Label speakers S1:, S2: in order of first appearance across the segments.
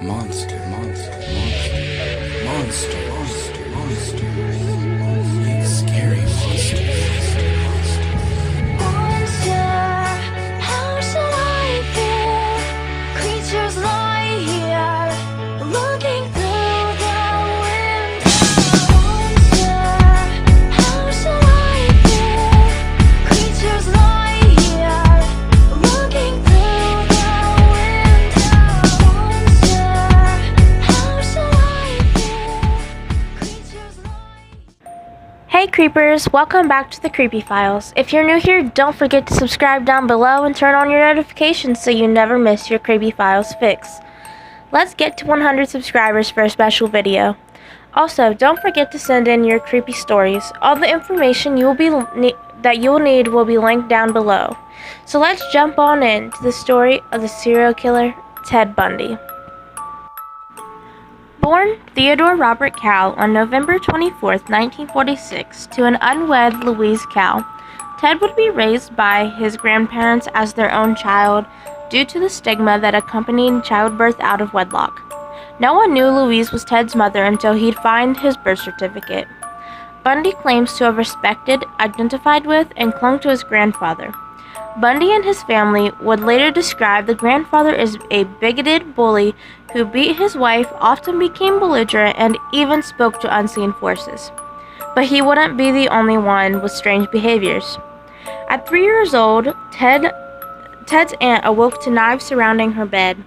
S1: Monster, monster, monster, monster, monster, monster, big scary monster, monster,
S2: Monster, how should I feel? Creatures lie here, looking through the window. Monster, how should I feel? Creatures lie here, looking through the window. Monster, how should I feel? Creatures lie.
S3: Hey creepers, welcome back to the Creepy Files. If you're new here, don't forget to subscribe down below and turn on your notifications so you never miss your Creepy Files fix. Let's get to 100 subscribers for a special video. Also, don't forget to send in your creepy stories. All the information that you'll need will be linked down below. So let's jump on into the story of the serial killer, Ted Bundy. Born Theodore Robert Cal on November 24, 1946, to an unwed Louise Cal, Ted would be raised by his grandparents as their own child due to the stigma that accompanied childbirth out of wedlock. No one knew Louise was Ted's mother until he'd find his birth certificate. Bundy claims to have respected, identified with, and clung to his grandfather. Bundy and his family would later describe the grandfather as a bigoted bully who beat his wife, often became belligerent, and even spoke to unseen forces. But he wouldn't be the only one with strange behaviors. At 3 years old, Ted's aunt awoke to knives surrounding her bed,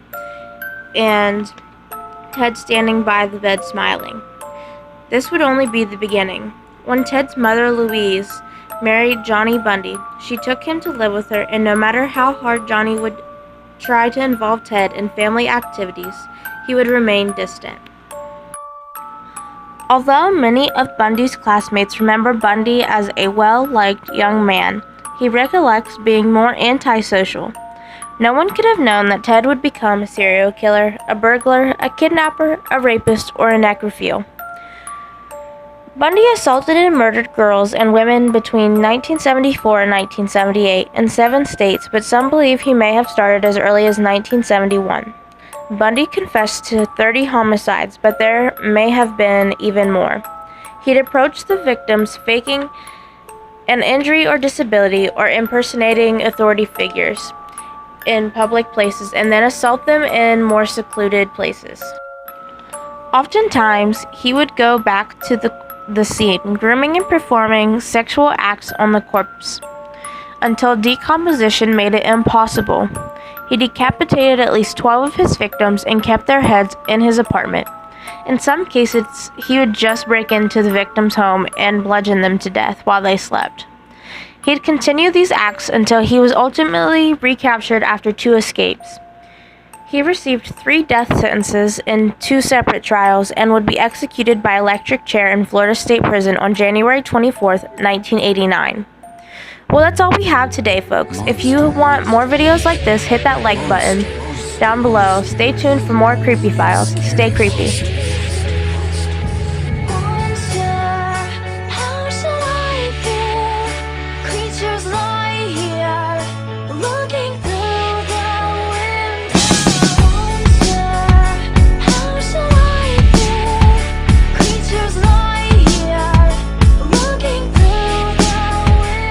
S3: and Ted standing by the bed smiling. This would only be the beginning. When Ted's mother, Louise, married Johnny Bundy, she took him to live with her, and no matter how hard Johnny would try to involve Ted in family activities, he would remain distant. Although many of Bundy's classmates remember Bundy as a well-liked young man, he recollects being more antisocial. No one could have known that Ted would become a serial killer, a burglar, a kidnapper, a rapist, or a necrophile. Bundy assaulted and murdered girls and women between 1974 and 1978 in 7 states, but some believe he may have started as early as 1971. Bundy confessed to 30 homicides, but there may have been even more. He'd approach the victims faking an injury or disability or impersonating authority figures in public places and then assault them in more secluded places. Oftentimes, he would go back to the scene, grooming and performing sexual acts on the corpse until decomposition made it impossible. He decapitated at least 12 of his victims and kept their heads in his apartment. In some cases, he would just break into the victim's home and bludgeon them to death while they slept. He'd continue these acts until he was ultimately recaptured after 2 escapes. He received 3 death sentences in 2 separate trials and would be executed by electric chair in Florida State Prison on January 24, 1989. Well, that's all we have today, folks. If you want more videos like this, hit that like button down below. Stay tuned for more Creepy Files. Stay creepy.
S2: Monster, how should I feel? Creatures lie here, looking through the window. Monster, how should I feel? Creatures lie here, looking through the window.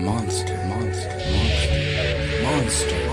S1: monster, monster, monster, monster.